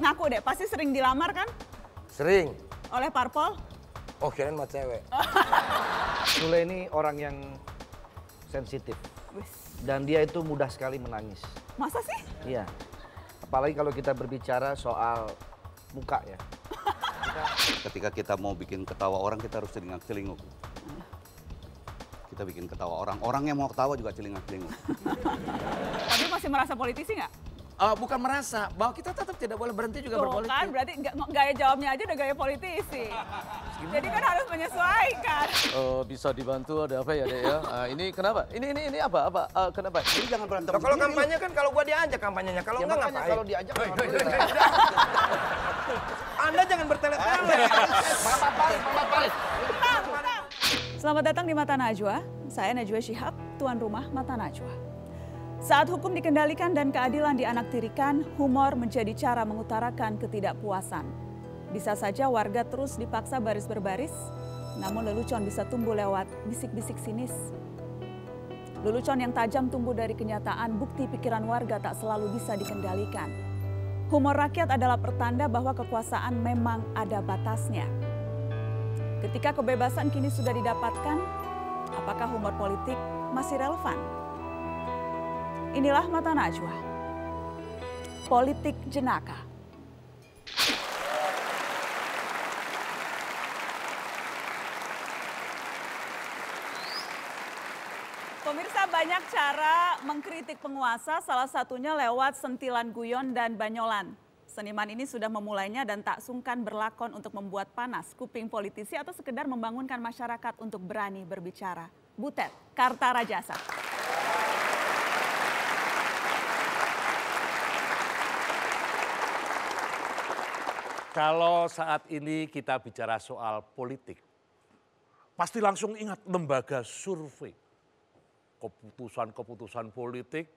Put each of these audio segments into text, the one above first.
Ngaku deh, pasti sering dilamar kan? Sering. Oleh parpol? Oh, kirain sama cewek. Sule ini orang yang sensitif. Dan dia itu mudah sekali menangis. Masa sih? Iya. Apalagi kalau kita berbicara soal muka ya. Ketika kita mau bikin ketawa orang, kita harus celingak-celinguk. Kita bikin ketawa orang. Orang yang mau ketawa juga celingak-celinguk. Tapi masih merasa politisi nggak? Bukan merasa, bahwa kita tetap tidak boleh berhenti juga berpolitik. Kan berarti gaya jawabnya aja udah gaya politisi. Jadi kan harus menyesuaikan. Bisa dibantu, ada apa ya Dek ya? Ini kenapa? Ini apa? Kenapa? Jadi jangan berantem. Kalau kampanye kan kalau gua diajak kampanyenya, kalau enggak ngapain? Kalau diajak Anda jangan bertele-tele. Selamat datang di Mata Najwa. Saya Najwa Shihab, tuan rumah Mata Najwa. Saat hukum dikendalikan dan keadilan dianaktirikan, humor menjadi cara mengutarakan ketidakpuasan. Bisa saja warga terus dipaksa baris berbaris, namun lelucon bisa tumbuh lewat bisik-bisik sinis. Lelucon yang tajam tumbuh dari kenyataan bukti pikiran warga tak selalu bisa dikendalikan. Humor rakyat adalah pertanda bahwa kekuasaan memang ada batasnya. Ketika kebebasan kini sudah didapatkan, apakah humor politik masih relevan? Inilah Mata Najwa. Politik jenaka. Pemirsa, banyak cara mengkritik penguasa, salah satunya lewat sentilan guyon dan banyolan. Seniman ini sudah memulainya dan tak sungkan berlakon untuk membuat panas kuping politisi atau sekedar membangunkan masyarakat untuk berani berbicara. Butet, Kartarajasa. Kalau saat ini kita bicara soal politik, pasti langsung ingat lembaga survei. Keputusan-keputusan politik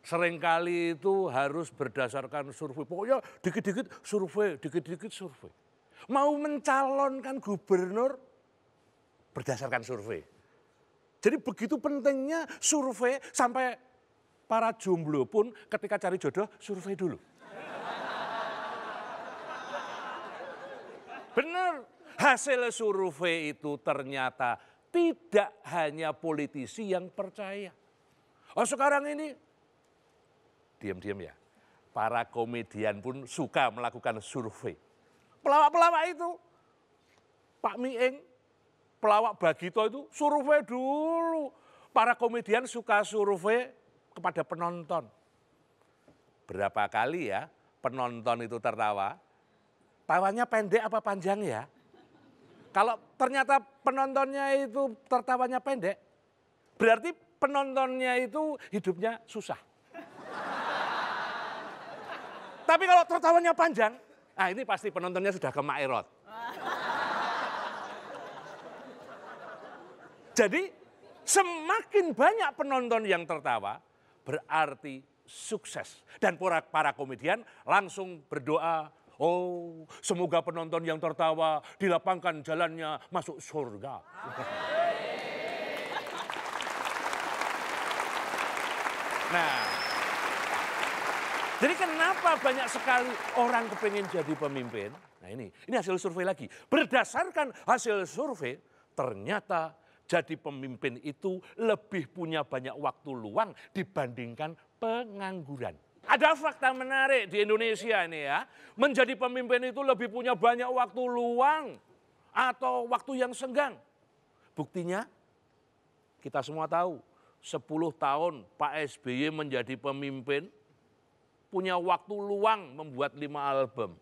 seringkali itu harus berdasarkan survei. Pokoknya dikit-dikit survei, dikit-dikit survei. Mau mencalonkan gubernur berdasarkan survei. Jadi begitu pentingnya survei sampai para jomblo pun ketika cari jodoh survei dulu. Benar, hasil survei itu ternyata tidak hanya politisi yang percaya. Oh sekarang ini, diam-diam ya, para komedian pun suka melakukan survei. Pelawak-pelawak itu, Pak Miing, pelawak Bagito itu survei dulu. Para komedian suka survei kepada penonton. Berapa kali ya penonton itu tertawa? Tawanya pendek apa panjang ya? Kalau ternyata penontonnya itu tertawanya pendek, berarti penontonnya itu hidupnya susah. Tapi kalau tertawanya panjang, nah ini pasti penontonnya sudah ke Maerot. Jadi semakin banyak penonton yang tertawa, berarti sukses. Dan para komedian langsung berdoa, oh, semoga penonton yang tertawa dilapangkan jalannya masuk surga. Nah, jadi kenapa banyak sekali orang kepengen jadi pemimpin? Nah ini hasil survei lagi. Berdasarkan hasil survei, ternyata jadi pemimpin itu lebih punya banyak waktu luang dibandingkan pengangguran. Ada fakta menarik di Indonesia ini ya. Menjadi pemimpin itu lebih punya banyak waktu luang atau waktu yang senggang. Buktinya kita semua tahu 10 tahun Pak SBY menjadi pemimpin punya waktu luang membuat 5 album.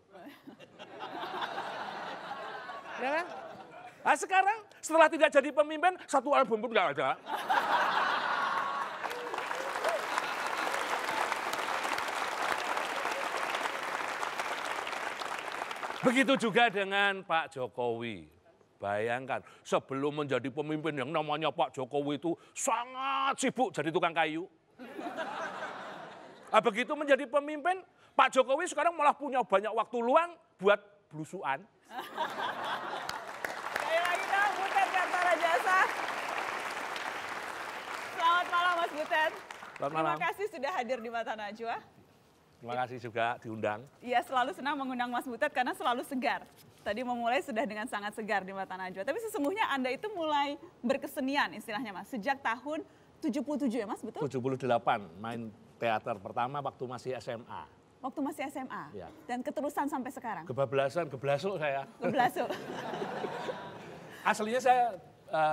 Ya kan? Nah sekarang setelah tidak jadi pemimpin 1 album pun nggak ada. Begitu juga dengan Pak Jokowi. Bayangkan, sebelum menjadi pemimpin yang namanya Pak Jokowi itu sangat sibuk jadi tukang kayu. Nah, begitu menjadi pemimpin, Pak Jokowi sekarang malah punya banyak waktu luang buat blusukan. Sekali lagi dong, Butet Kartarajasa. Selamat malam Mas Butet. Selamat malam. Terima kasih sudah hadir di Mata Najwa. Terima kasih juga diundang. Iya, selalu senang mengundang Mas Butet karena selalu segar. Tadi memulai sudah dengan sangat segar di mata Najwa. Tapi sesungguhnya Anda itu mulai berkesenian istilahnya Mas. Sejak tahun 77 ya Mas, betul? 78 main teater pertama waktu masih SMA. Waktu masih SMA? Ya. Dan keterusan sampai sekarang? Kebablasan, geblasuk saya. Geblasuk. Aslinya saya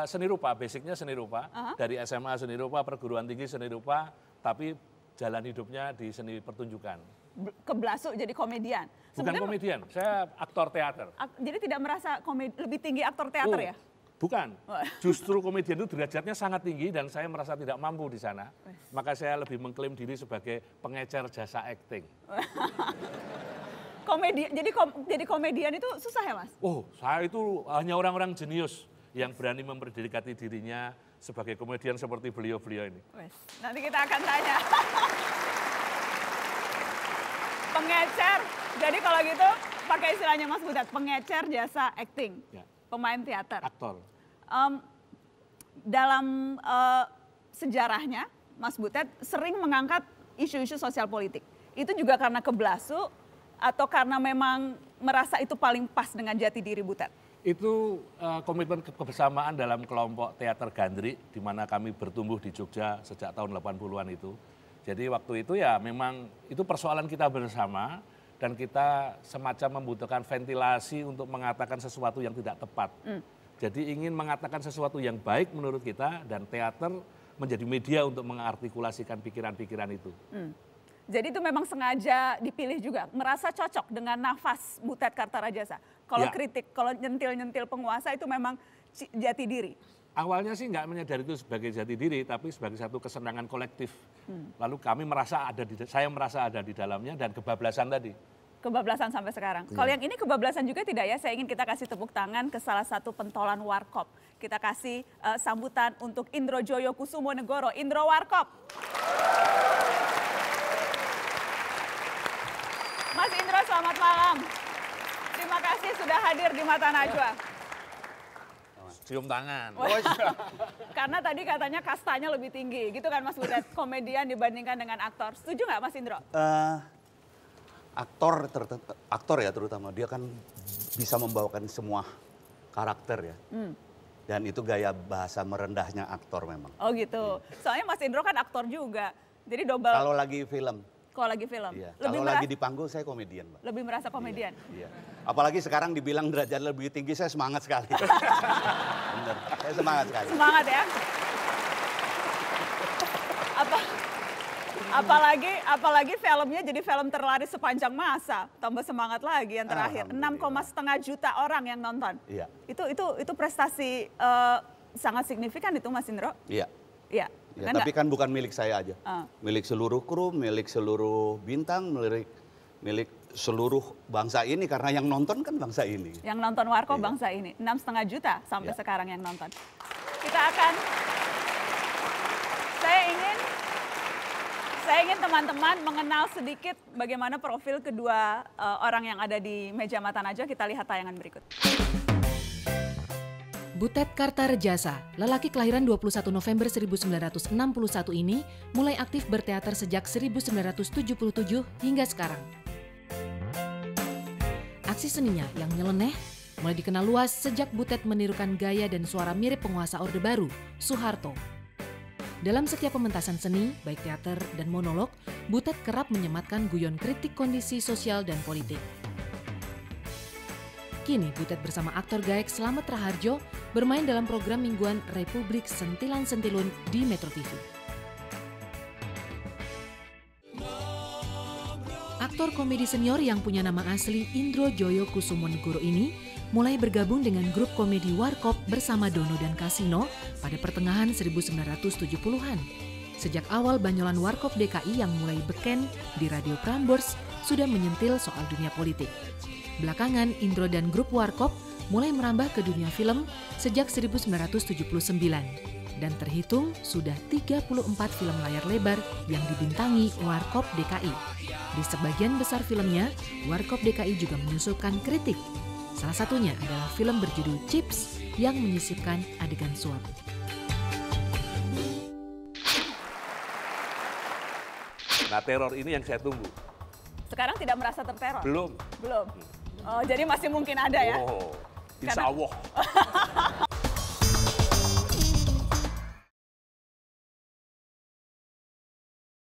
seni rupa, basicnya seni rupa. Dari SMA seni rupa, perguruan tinggi seni rupa, tapi jalan hidupnya di seni pertunjukan. Keblasuk jadi komedian? Bukan komedian, saya aktor teater. Jadi tidak merasa lebih tinggi aktor teater ya? Bukan, justru komedian itu derajatnya sangat tinggi dan saya merasa tidak mampu di sana. Maka saya lebih mengklaim diri sebagai pengecer jasa acting. Jadi komedian itu susah ya Mas? Oh, saya itu hanya orang-orang jenius yang berani memperdikati dirinya sebagai komedian seperti beliau-beliau ini. Nanti kita akan tanya. Pengecer, jadi kalau gitu pakai istilahnya Mas Butet, pengecer jasa acting, Ya. pemain teater. Aktor. Dalam sejarahnya, Mas Butet sering mengangkat isu-isu sosial politik. Itu juga karena keblasuk atau karena memang merasa itu paling pas dengan jati diri Butet? Itu komitmen kebersamaan dalam kelompok teater Gandrik, di mana kami bertumbuh di Jogja sejak tahun 80-an itu. Jadi waktu itu ya memang itu persoalan kita bersama dan kita semacam membutuhkan ventilasi untuk mengatakan sesuatu yang tidak tepat. Jadi ingin mengatakan sesuatu yang baik menurut kita dan teater menjadi media untuk mengartikulasikan pikiran-pikiran itu. Jadi itu memang sengaja dipilih juga, merasa cocok dengan nafas Butet Kartarajasa. Kalau Ya. kritik, kalau nyentil-nyentil penguasa itu memang jati diri. Awalnya sih nggak menyadari itu sebagai jati diri, tapi sebagai satu kesenangan kolektif. Lalu kami merasa saya merasa ada di dalamnya dan kebablasan tadi. Kebablasan sampai sekarang. Kalau yang ini kebablasan juga tidak ya, saya ingin kita kasih tepuk tangan ke salah satu pentolan Warkop. Kita kasih sambutan untuk Indro Joyo Kusumo Negoro, Indro Warkop. Mas Indro, selamat malam. Terima kasih sudah hadir di Mata Najwa. Cium tangan. Karena tadi katanya kastanya lebih tinggi, gitu kan Mas Butet? Komedian dibandingkan dengan aktor. Setuju nggak Mas Indro? Aktor ya terutama, dia kan bisa membawakan semua karakter ya. Dan itu gaya bahasa merendahnya aktor memang. Oh gitu. Soalnya Mas Indro kan aktor juga. Jadi double. Kalau lagi film. Kalau lagi film. Iya. Lebih Kalau lagi di panggung saya komedian, Mbak. Lebih merasa komedian. Iya. Apalagi sekarang dibilang derajat lebih tinggi, saya semangat sekali. Bener, saya semangat sekali. Semangat ya. Apalagi filmnya jadi film terlaris sepanjang masa. Tambah semangat lagi yang terakhir. 6,5 juta orang yang nonton. Iya. Itu prestasi sangat signifikan itu Mas Indro. Iya. Iya. Ya, tapi kan bukan milik saya aja. Milik seluruh kru, milik seluruh bintang, milik seluruh bangsa ini. Karena yang nonton kan bangsa ini. Yang nonton Warkop Iya. bangsa ini. 6,5 juta sampai Iya. sekarang yang nonton. Kita akan, saya ingin teman-teman mengenal sedikit bagaimana profil kedua orang yang ada di meja Mata Najwa. Kita lihat tayangan berikut. Butet Kartarejasa, lelaki kelahiran 21 November 1961 ini mulai aktif berteater sejak 1977 hingga sekarang. Aksi seninya yang nyeleneh mulai dikenal luas sejak Butet menirukan gaya dan suara mirip penguasa Orde Baru, Soeharto. Dalam setiap pementasan seni, baik teater dan monolog, Butet kerap menyematkan guyon kritik kondisi sosial dan politik. Kini Butet bersama aktor Gaek Slamet Raharjo bermain dalam program mingguan Republik Sentilan Sentilun di Metro TV. Aktor komedi senior yang punya nama asli Indro Joyo Kusumo Negoro ini mulai bergabung dengan grup komedi Warkop bersama Dono dan Kasino pada pertengahan 1970-an. Sejak awal banyolan Warkop DKI yang mulai beken di Radio Prambors sudah menyentil soal dunia politik. Belakangan, Indro dan grup Warkop mulai merambah ke dunia film sejak 1979 dan terhitung sudah 34 film layar lebar yang dibintangi Warkop DKI. Di sebagian besar filmnya, Warkop DKI juga menyusulkan kritik. Salah satunya adalah film berjudul Chips yang menyisipkan adegan suap. Nah, teror ini yang saya tunggu. Sekarang tidak merasa terteror? Belum. Belum. Oh, jadi masih mungkin ada ya? Oh, insya Allah.